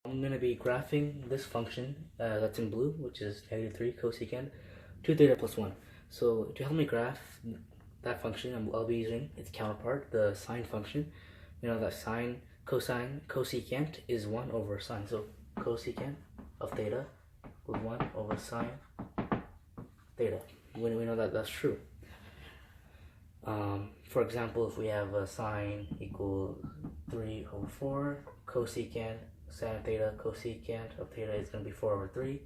I'm going to be graphing this function that's in blue, which is -3 cosecant 2 theta plus 1. So to help me graph that function, I'll be using its counterpart, the sine function. You know that sine, cosine, cosecant is 1 over sine. So cosecant of theta equals 1 over sine theta. When we know that that's true. For example, if we have a sine equals 3 over 4, cosecant sine theta, cosecant of theta is going to be 4 over 3,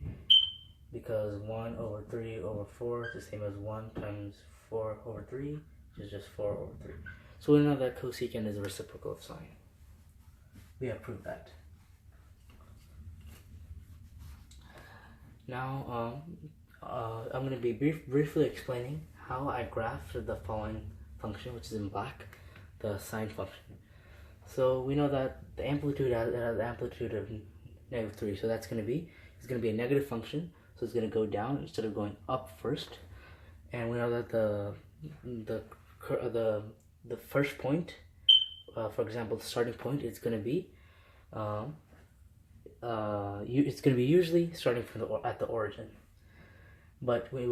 because 1 over 3 over 4 is the same as 1 times 4 over 3, which is just 4 over 3. So we know that cosecant is the reciprocal of sine. We have proved that. Now I'm going to be briefly explaining how I graphed the following function, which is in black, the sine function. So we know that the amplitude has an amplitude of -3, so it's going to be a negative function, so it's going to go down instead of going up first. And we know that the first point, for example, the starting point, it's going to be usually starting from at the origin. But we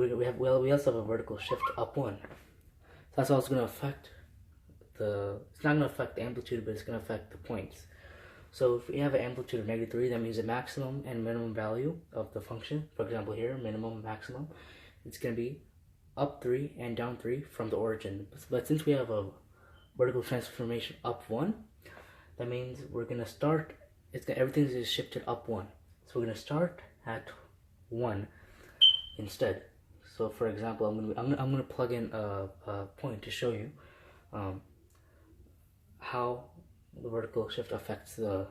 also have a vertical shift up 1. So that's also going to affect it's not going to affect the amplitude, but it's going to affect the points. So if we have an amplitude of -3, that means the maximum and minimum value of the function, for example here, minimum, maximum, it's going to be up 3 and down 3 from the origin. But since we have a vertical transformation up 1, that means we're going to start, everything is shifted up 1. So we're going to start at 1 instead. So for example, I'm going to plug in a point to show you how the vertical shift affects the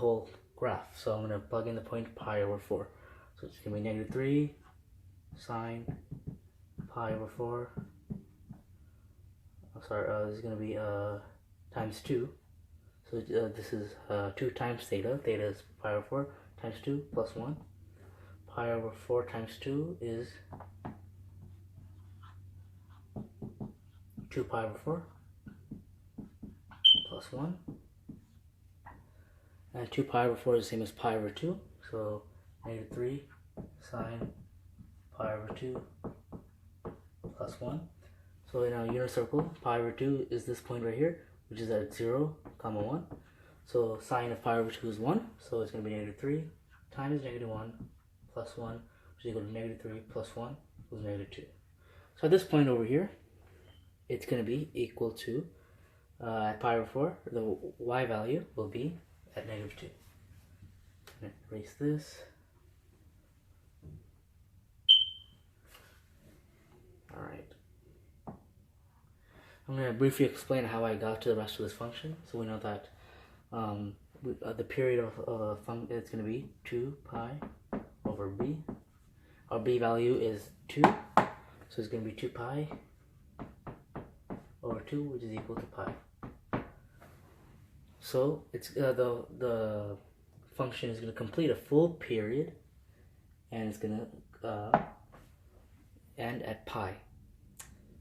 whole graph. So I'm going to plug in the point pi over 4. So it's going to be -3 sine pi over 4. I'm sorry, this is going to be times 2. So this is 2 times theta. Theta is pi over 4 times 2 plus 1. Pi over 4 times 2 is 2 pi over 4 plus 1. And 2 pi over 4 is the same as pi over 2. So -3 sine pi over 2 plus 1. So in our unit circle, pi over 2 is this point right here, which is at 0, 1. So sine of pi over 2 is 1. So it's going to be -3 times -1 plus 1, which is equal to -3 plus 1 equals -2. So at this point over here, it's going to be equal to, at pi over 4, the y value will be at -2. I'm going to erase this. Alright. I'm going to briefly explain how I got to the rest of this function. So we know that the period of a function is going to be 2 pi over b. Our b value is 2, so it's going to be 2 pi over 2, which is equal to pi. So it's the function is going to complete a full period, and it's going to end at pi.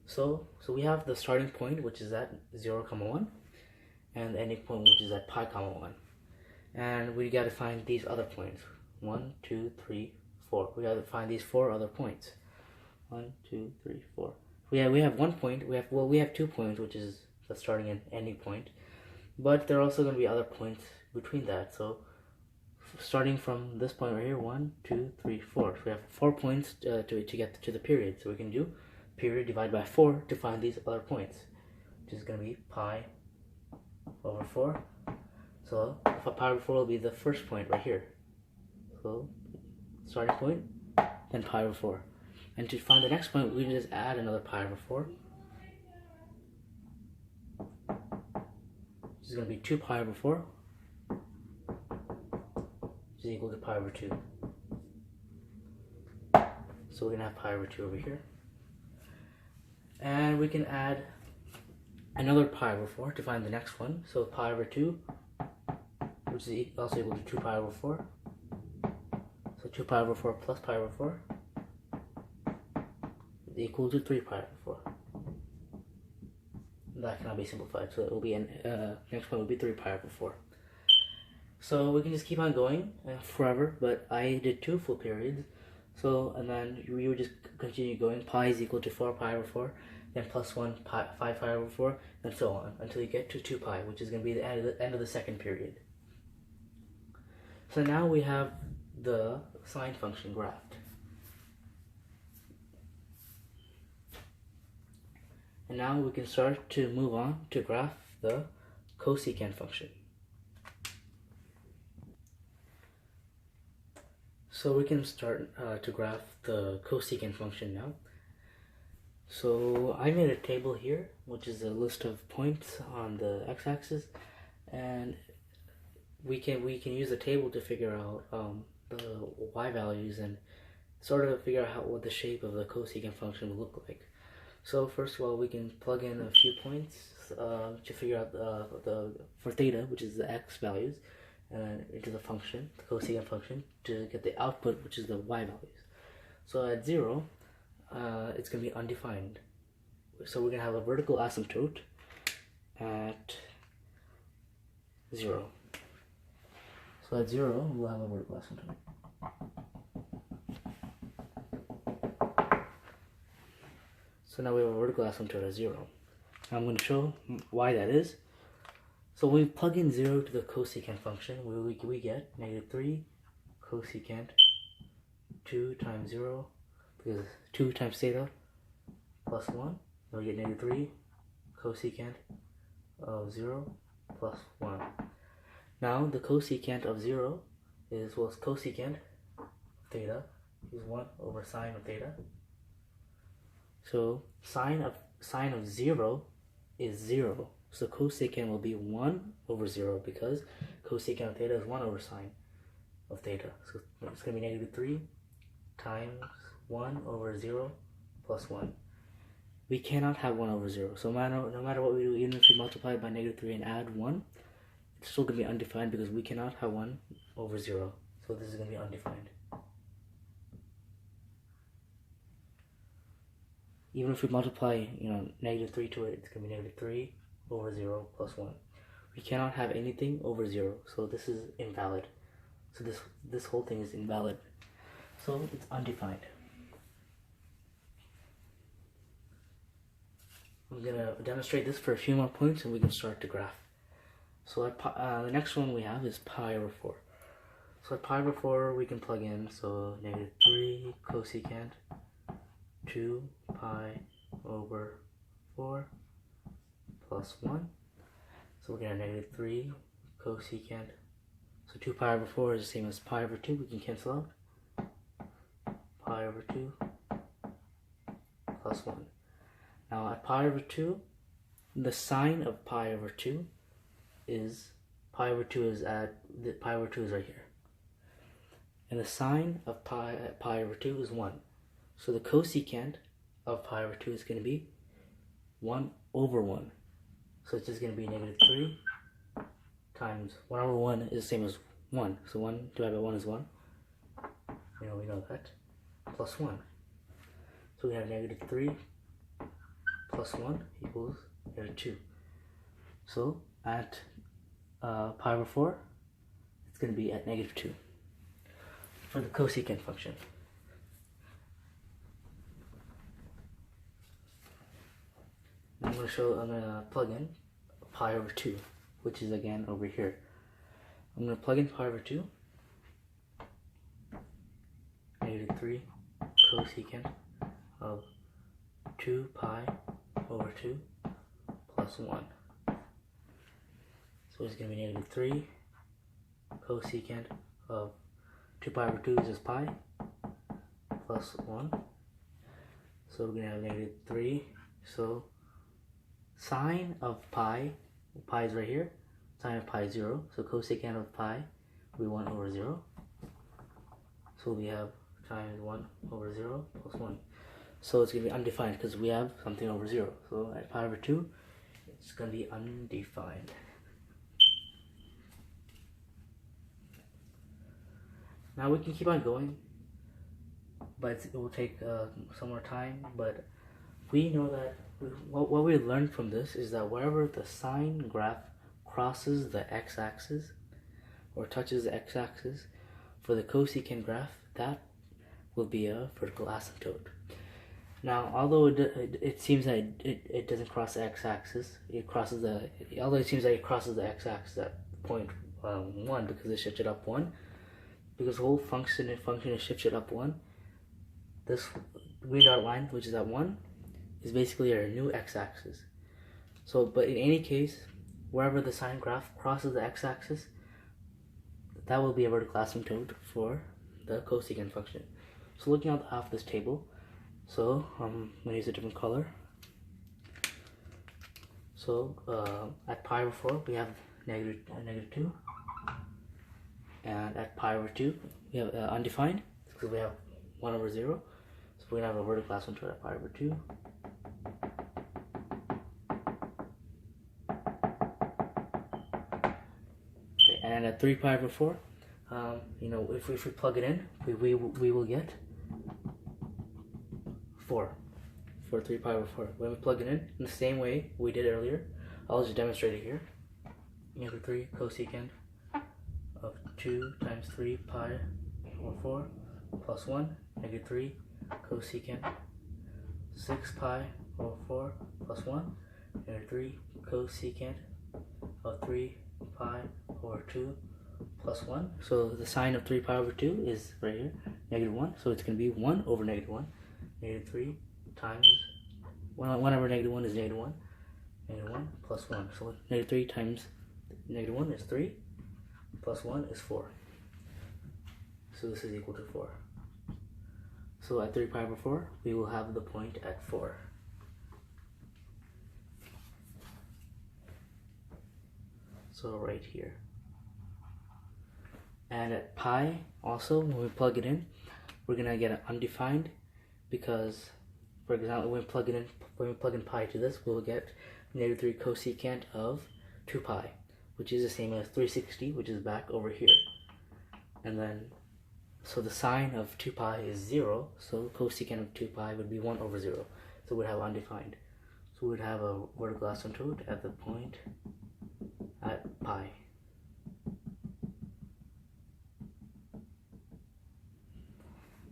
So we have the starting point, which is at 0, 1, and the ending point, which is at pi, 1. And we got to find these other points. 1, 2, 3, 4. We got to find these 4 other points. 1, 2, 3, 4. We have 1 point. We have 2 points, which is the starting and ending point. But there are also going to be other points between that. So starting from this point right here, 1, 2, 3, 4. So we have 4 points to get to the period. So we can do period divided by 4 to find these other points, which is going to be pi over 4. So pi over 4 will be the first point right here. So starting point, then pi over 4. And to find the next point, we can just add another pi over 4. This is going to be 2 pi over 4, which is equal to pi over 2. So we're going to have pi over 2 over here. And we can add another pi over 4 to find the next one. So pi over 2, which is also equal to 2 pi over 4. So 2 pi over 4 plus pi over 4 is equal to 3 pi over 4. That cannot be simplified, so it will be next one will be 3 pi over 4. So we can just keep on going forever, but I did 2 full periods. So, and then we would just continue going. Pi is equal to 4 pi over 4, then plus 1 pi, 5 pi over 4, and so on until you get to 2 pi, which is going to be the end of the second period. So now we have the sine function graphed. And now we can start to move on to graph the cosecant function. So we can start to graph the cosecant function now. So I made a table here, which is a list of points on the x-axis, and we can use the table to figure out the y values and sort of figure out what the shape of the cosecant function will look like. So first of all, we can plug in a few points to figure out for theta, which is the x values, into the function, the cosecant function, to get the output, which is the y values. So at 0, it's going to be undefined. So we're going to have a vertical asymptote at 0. So at 0, we'll have a vertical asymptote. So now we have a vertical asymptote at 0. Now I'm going to show why that is. So when we plug in 0 to the cosecant function, we get -3 cosecant 2 times 0, because 2 times theta plus 1. Then we get -3 cosecant of 0 plus 1. Now the cosecant of 0 is, well, cosecant of theta is 1 over sine of theta. So sine of 0 is 0. So cosecant will be 1 over 0 because cosecant of theta is 1 over sine of theta. So it's going to be -3 times 1 over 0 plus 1. We cannot have 1 over 0. So no matter what we do, even if we multiply it by -3 and add 1, it's still going to be undefined because we cannot have 1 over 0. So this is going to be undefined. Even if we multiply, -3 to it, it's going to be -3 over 0 plus 1. We cannot have anything over 0, so this is invalid. So this whole thing is invalid. So it's undefined. I'm going to demonstrate this for a few more points and we can start to graph. So the next one we have is pi over 4. So at pi over 4 we can plug in, so -3 cosecant 2 pi over 4 plus 1. So we're going to have -3 cosecant. So 2 pi over 4 is the same as pi over 2. We can cancel out. Pi over 2 plus 1. Now at pi over 2, the sine of pi over 2 is pi over 2 is right here. And the sine of pi over 2 is 1. So the cosecant of pi over 2 is going to be 1 over 1. So it's just going to be -3 times 1 over 1 is the same as 1. So 1 divided by 1 is 1. We know that. Plus 1. So we have -3 plus 1 equals -2. So at pi over 4, it's going to be at -2 for the cosecant function. I'm going to plug in pi over 2, which is again over here. I'm going to plug in pi over 2, -3 cosecant of 2 pi over 2 plus 1. So it's going to be -3 cosecant of 2 pi over 2 is just pi plus 1. So we're going to have -3. So sine of pi is right here. Sine of pi is 0. So cosecant of pi will be 1 over 0. So we have times 1 over 0 plus 1. So it's going to be undefined because we have something over 0. So at pi over 2, it's going to be undefined. Now we can keep on going, but it will take some more time. But we know that what we learned from this is that wherever the sine graph crosses the x-axis, or touches the x-axis for the cosecant graph, that will be a vertical asymptote. Now, although it seems that it doesn't cross the x-axis, although it seems that it crosses the x-axis at point 1 because it shifted up 1, because the whole function is shifted up 1, this green dot line, which is at 1, is basically our new x-axis. So, but in any case, wherever the sine graph crosses the x-axis, that will be a vertical asymptote for the cosecant function. So looking off this table, so I'm going to use a different color. So at pi over 4 we have negative 2, and at pi over 2 we have undefined, because we have 1 over 0. So we're going to have a vertical asymptote at pi over 2. Okay, and at 3 pi over 4, you know, if we plug it in, we will get 4 for 3 pi over 4. When we plug it in the same way we did earlier, I'll just demonstrate it here. Negative 3 cosecant of 2 times 3 pi over 4 plus 1, negative 3 cosecant 6 pi over 4 plus 1, negative 3 cosecant of 3 pi over 2 plus 1. So the sign of 3 pi over 2 is right here, negative 1. So it's going to be 1 over negative 1. Negative 3 times 1 over negative 1 is negative 1. Negative 1 plus 1. So negative 3 times negative 1 is 3. Plus 1 is 4. So this is equal to 4. So at 3 pi over 4, we will have the point at 4. So right here. And at pi, also, when we plug it in, we're going to get an undefined, because, for example, when we plug in pi to this, we'll get negative 3 cosecant of 2 pi, which is the same as 360, which is back over here. And then, so the sine of 2 pi is 0, so cosecant of 2 pi would be 1 over 0. So we'd have undefined. So we'd have a vertical asymptote at the point at pi.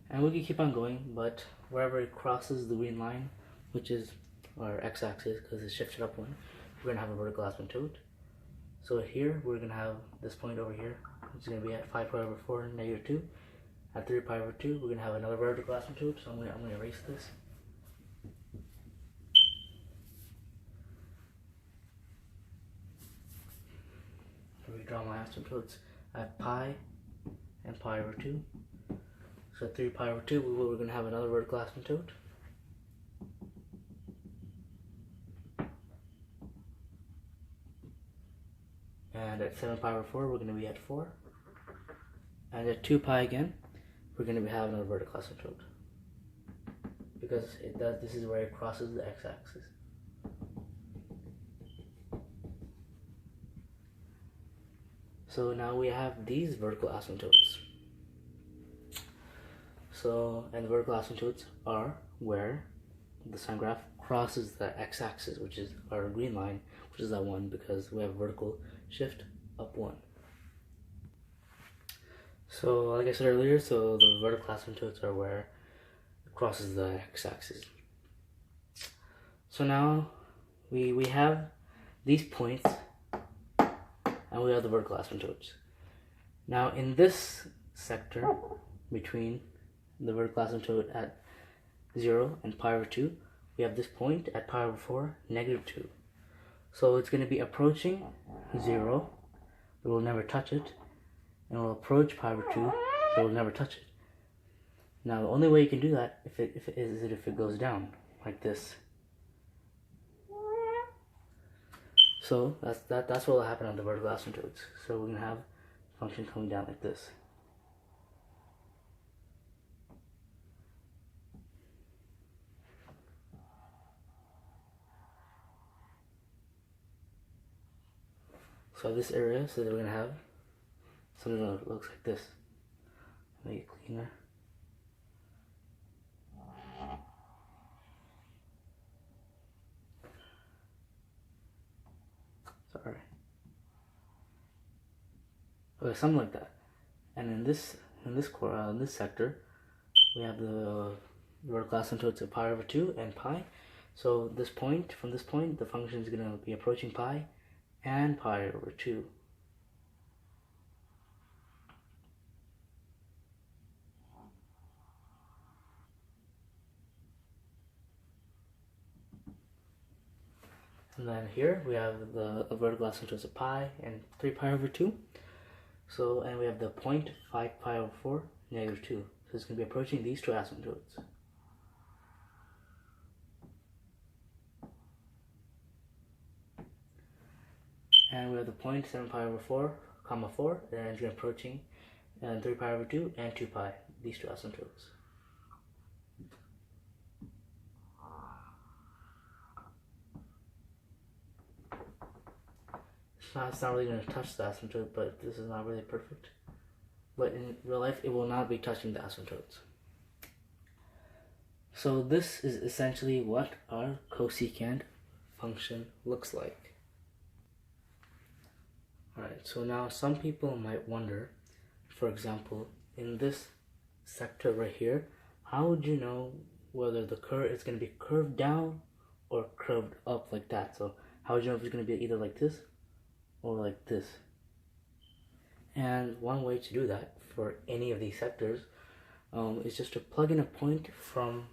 And we can keep on going, but wherever it crosses the green line, which is our x-axis, because it's shifted up 1, we're going to have a vertical asymptote. So here, we're going to have this point over here, which is going to be at 5 pi over 4, negative 2. At 3 pi over 2, we're going to have another vertical asymptote, so I'm going to erase this. Here we draw my asymptotes at pi and pi over 2. So at 3 pi over 2, we're going to have another vertical asymptote. And at 7 pi over 4, we're going to be at 4. And at 2 pi again, we're going to be having another vertical asymptote, because this is where it crosses the x-axis. So now we have these vertical asymptotes. So, and the vertical asymptotes are where the sine graph crosses the x-axis, which is our green line, which is that 1, because we have vertical shift up 1. So, like I said earlier, so the vertical asymptotes are where it crosses the x-axis. So now we have these points, and we have the vertical asymptotes. Now in this sector between the vertical asymptote at 0 and pi over 2, we have this point at pi over 4, negative 2. So it's going to be approaching 0, but we'll never touch it, and we'll approach pi over 2, but we'll never touch it. Now the only way you can do that if it goes down like this. So that's what will happen on the vertical asymptotes. So we're going to have a function coming down like this. So this area, so that we're going to have something that looks like this. Make it cleaner. Sorry. Okay, something like that. And in this sector, we have the vertical asymptotes of pi over 2 and pi. So from this point, the function is going to be approaching pi and pi over 2. And then here we have the vertical asymptotes of pi and 3 pi over 2. So, and we have the point 5 pi over 4, negative 2. So it's going to be approaching these two asymptotes. And we have the point 7 pi over 4, comma 4, and it's going to be approaching 3 pi over 2 and 2 pi, these two asymptotes. It's not really going to touch the asymptote, but this is not really perfect. But in real life, it will not be touching the asymptotes. So this is essentially what our cosecant function looks like. Alright, so now some people might wonder, for example, in this sector right here, how would you know whether the curve is going to be curved down or curved up like that? So how would you know if it's going to be either like this or like this? And one way to do that for any of these sectors is just to plug in a point from